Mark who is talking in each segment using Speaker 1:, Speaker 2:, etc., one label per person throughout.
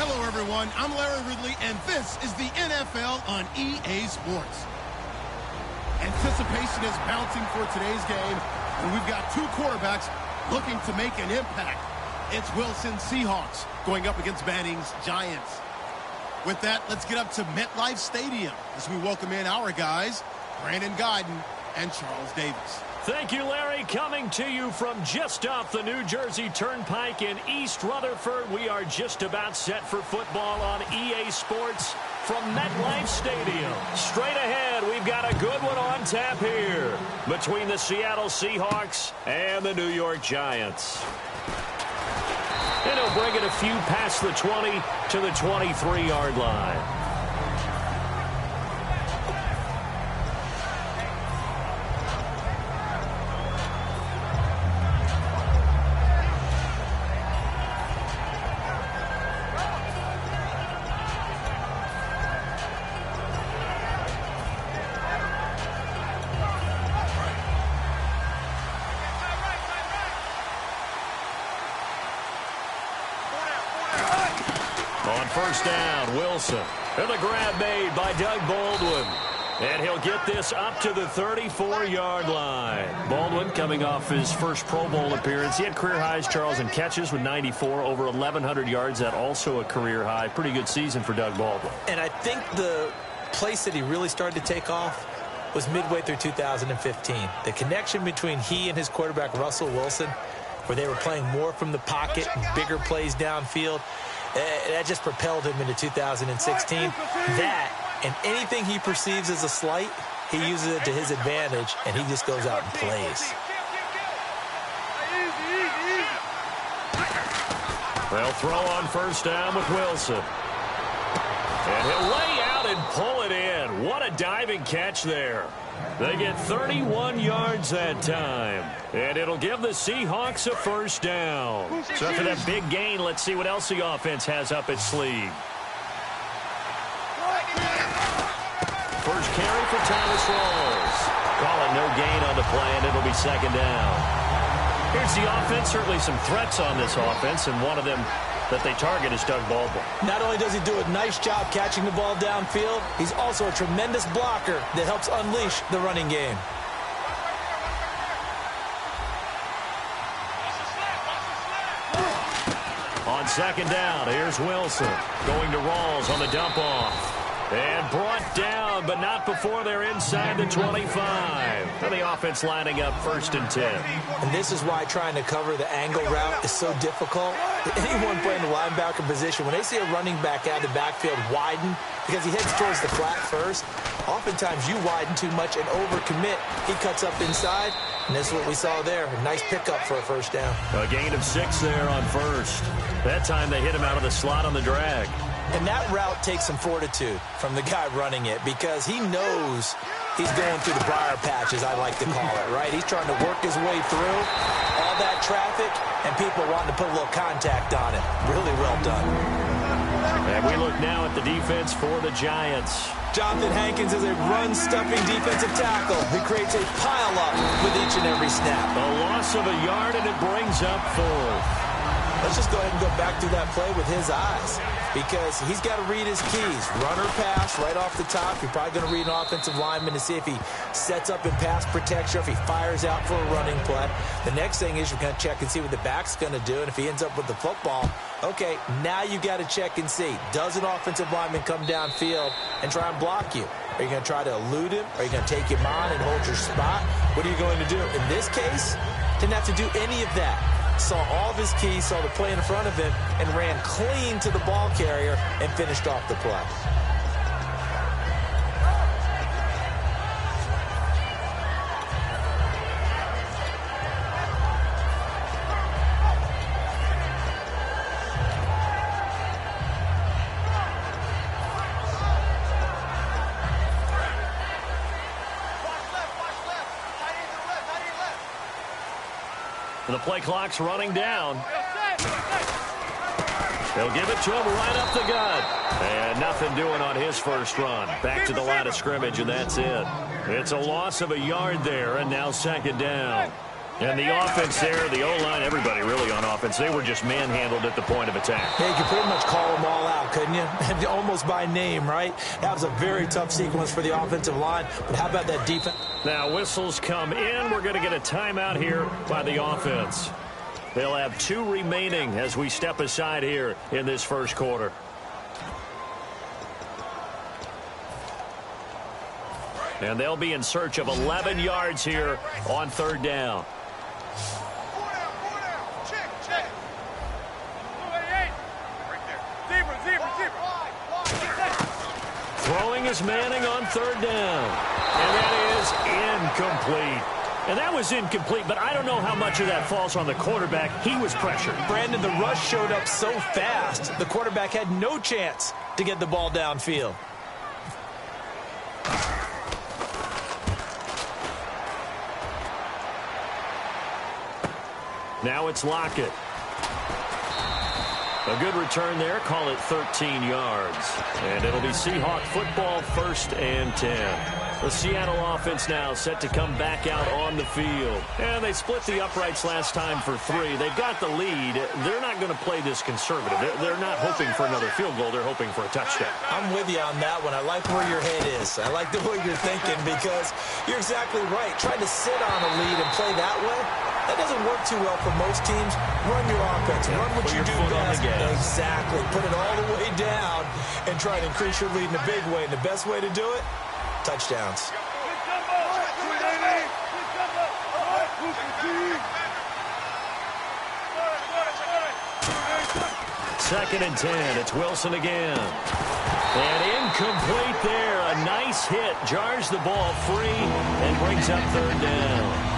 Speaker 1: Hello, everyone. I'm Larry Ridley, and this is the NFL on EA Sports. Anticipation is bouncing for today's game, and we've got two quarterbacks looking to make an impact. It's Wilson Seahawks going up against Manning's Giants. With that, let's get up to MetLife Stadium as we welcome in our guys, Brandon Guyton and Charles Davis.
Speaker 2: Thank you, Larry. Coming to you from just off the New Jersey Turnpike in East Rutherford. We are just about set for football on EA Sports from MetLife Stadium. Straight ahead, we've got a good one on tap here between the Seattle Seahawks and the New York Giants. And he'll bring it a few past the 20 to the 23-yard line. On first down, Wilson. And the grab made by Doug Baldwin. And he'll get this up to the 34-yard line. Baldwin coming off his first Pro Bowl appearance. He had career highs, Charles, in catches with 94, over 1,100 yards. That also a career high. Pretty good season for Doug Baldwin.
Speaker 3: And I think the place that he really started to take off was midway through 2015. The connection between he and his quarterback, Russell Wilson, where they were playing more from the pocket, bigger plays downfield. That just propelled him into 2016. That, and anything he perceives as a slight, he uses it to his advantage, and he just goes out and plays.
Speaker 2: They'll throw on first down with Wilson. And he'll lay out and pull it in. What a diving catch there. They get 31 yards that time. And it'll give the Seahawks a first down. So after that big gain, let's see what else the offense has up its sleeve. First carry for Thomas Rawls. Call it no gain on the play, and it'll be second down. Here's the offense. Certainly some threats on this offense, and one of them that they target is Doug Baldwin.
Speaker 3: Not only does he do a nice job catching the ball downfield, he's also a tremendous blocker that helps unleash the running game.
Speaker 2: On second down, here's Wilson going to Rawls on the dump off. And brought down, but not before they're inside the 25. And the offense lining up first and 10.
Speaker 3: And this is why trying to cover the angle route is so difficult. Anyone playing the linebacker position, when they see a running back out of the backfield widen, because he heads towards the flat first, oftentimes you widen too much and overcommit. He cuts up inside, and this is what we saw there. A nice pickup for a first down.
Speaker 2: A gain of 6 there on first. That time they hit him out of the slot on the drag.
Speaker 3: And that route takes some fortitude from the guy running it, because he knows he's going through the briar patch, as I like to call it, right? He's trying to work his way through all that traffic, and people wanting to put a little contact on it. Really well done.
Speaker 2: And we look now at the defense for the Giants.
Speaker 3: Jonathan Hankins is a run-stuffing defensive tackle who creates a pile-up with each and every snap.
Speaker 2: A loss of a yard, and it brings up 4th.
Speaker 3: Let's just go ahead and go back through that play with his eyes, because he's got to read his keys. Run or pass right off the top. You're probably going to read an offensive lineman to see if he sets up in pass protection, if he fires out for a running play. The next thing is you're going to check and see what the back's going to do, and if he ends up with the football, okay, now you got to check and see. Does an offensive lineman come downfield and try and block you? Are you going to try to elude him? Are you going to take him on and hold your spot? What are you going to do? In this case, didn't have to do any of that. Saw all of his keys, saw the play in front of him, and ran clean to the ball carrier and finished off the play.
Speaker 2: The play clock's running down. They'll give it to him right up the gut. And nothing doing on his first run. Back to the line of scrimmage, and that's it. It's a loss of a yard there, and now second down. And the offense there, the O-line, everybody really on offense, they were just manhandled at the point of attack.
Speaker 3: Yeah, you can pretty much call them all out. man, almost by name, right? That was a very tough sequence for the offensive line, but how about that defense?
Speaker 2: Now whistles come in. We're going to get a timeout here by the offense. They'll have 2 remaining as we step aside here in this first quarter. And they'll be in search of 11 yards here on 3rd down. Throwing is Manning on 3rd down. And that is incomplete. And that was incomplete, but I don't know how much of that falls on the quarterback. He was pressured.
Speaker 3: Brandon, the rush showed up so fast, the quarterback had no chance to get the ball downfield.
Speaker 2: Now it's Lockett. A good return there. Call it 13 yards. And it'll be Seahawk football, 1st and 10. The Seattle offense now set to come back out on the field. And they split the uprights last time for 3. They've got the lead. They're not going to play this conservative. They're not hoping for another field goal. They're hoping for a touchdown.
Speaker 3: I'm with you on that one. I like where your head is. I like the way you're thinking because you're exactly right. Trying to sit on a lead and play that way, that doesn't work too well for most teams. Run your offense. Run what you do best. Exactly. Put it all the way down and try to increase your lead in a big way. And the best way to do it, touchdowns.
Speaker 2: Second and 10. It's Wilson again. And incomplete there. A nice hit. Jars the ball free and brings up 3rd down.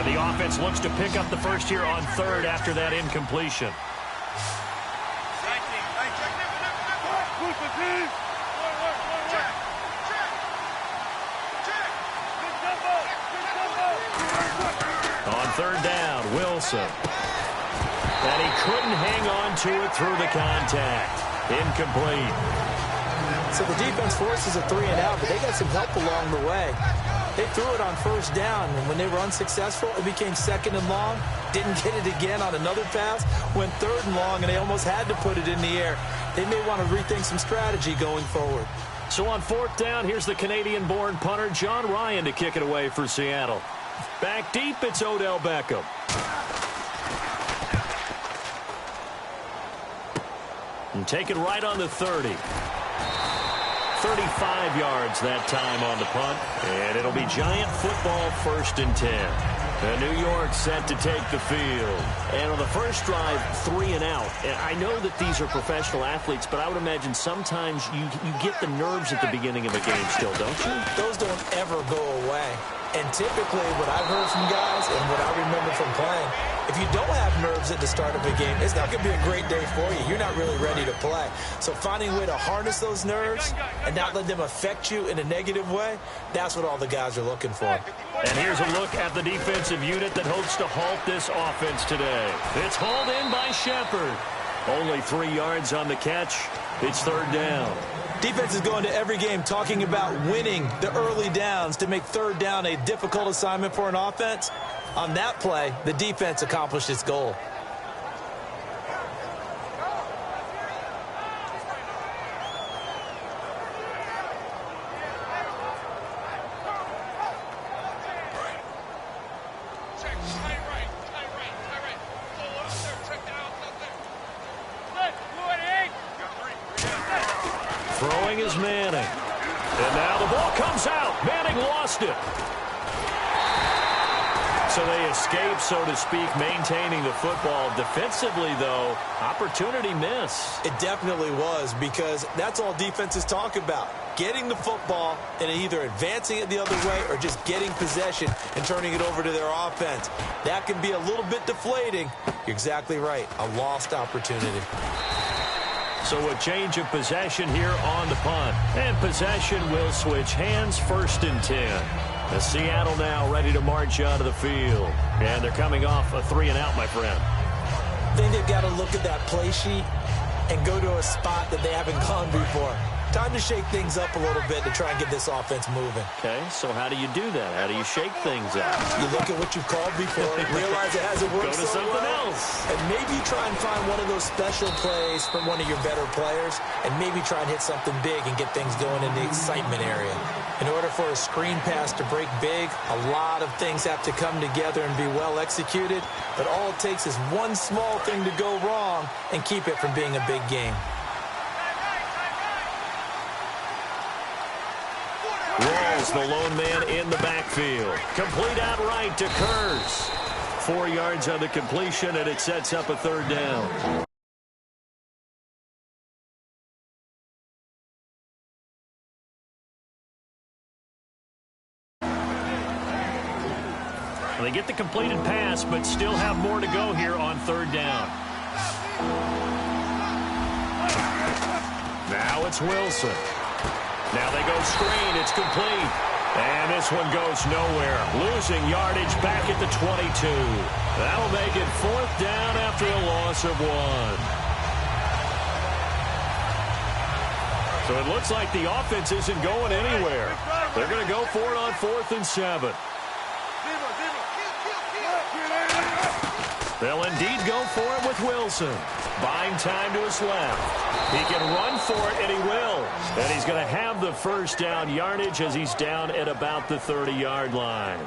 Speaker 2: The offense looks to pick up the first here on 3rd after that incompletion. On 3rd down, Wilson. And he couldn't hang on to it through the contact. Incomplete.
Speaker 3: So the defense forces a 3-and-out, but they got some help along the way. They threw it on 1st down, and when they were unsuccessful, it became 2nd and long. Didn't get it again on another pass. Went 3rd and long, and they almost had to put it in the air. They may want to rethink some strategy going forward.
Speaker 2: So on 4th down, here's the Canadian-born punter, John Ryan, to kick it away for Seattle. Back deep, it's Odell Beckham. And take it right on the 30. 35 yards that time on the punt. And it'll be Giant football, 1st and 10. And New York set to take the field. And on the first drive, 3-and-out. And I know that these are professional athletes, but I would imagine sometimes you get the nerves at the beginning of a game still, don't you?
Speaker 3: Those don't ever go away. And typically what I've heard from guys and what I remember from playing, if you don't have nerves at the start of a game, it's not going to be a great day for you. You're not really ready to play. So finding a way to harness those nerves and not let them affect you in a negative way, that's what all the guys are looking for.
Speaker 2: And here's a look at the defensive unit that hopes to halt this offense today. It's hauled in by Shepard. Only 3 yards on the catch. It's 3rd down.
Speaker 3: Defense is going to every game talking about winning the early downs to make 3rd down a difficult assignment for an offense. On that play, the defense accomplished its goal.
Speaker 2: Throwing is Manning. And now the ball comes out. Manning lost it. So they escape, so to speak, maintaining the football. Defensively, though, opportunity miss.
Speaker 3: It definitely was, because that's all defenses talk about. Getting the football and either advancing it the other way or just getting possession and turning it over to their offense. That can be a little bit deflating. You're exactly right. A lost opportunity.
Speaker 2: So a change of possession here on the punt. And possession will switch hands, 1st and 10. The Seattle now ready to march out of the field. And they're coming off a 3-and-out, my friend.
Speaker 3: I think they've got to look at that play sheet and go to a spot that they haven't gone before. Time to shake things up a little bit to try and get this offense moving.
Speaker 2: Okay, so how do you do that? How do you shake things up?
Speaker 3: You look at what you've called before, realize it hasn't worked
Speaker 2: Go to something else.
Speaker 3: and maybe try and find one of those special plays from one of your better players, and maybe try and hit something big and get things going in the excitement area. In order for a screen pass to break big, a lot of things have to come together and be well executed, but all it takes is one small thing to go wrong and keep it from being a big game.
Speaker 2: Rawls, the lone man in the backfield. Complete outright to Kurz. 4 yards on the completion, and it sets up a third down. They get the completed pass, but still have more to go here on third down. Now it's Wilson. Now they go screen. It's complete. And this one goes nowhere. Losing yardage back at the 22. That'll make it fourth down after a loss of 1. So it looks like the offense isn't going anywhere. They're going to go for it on 4th and 7. They'll indeed go for it with Wilson. Buying time to his left. He can run for it, and he will. And he's going to have the first down yardage as he's down at about the 30-yard line.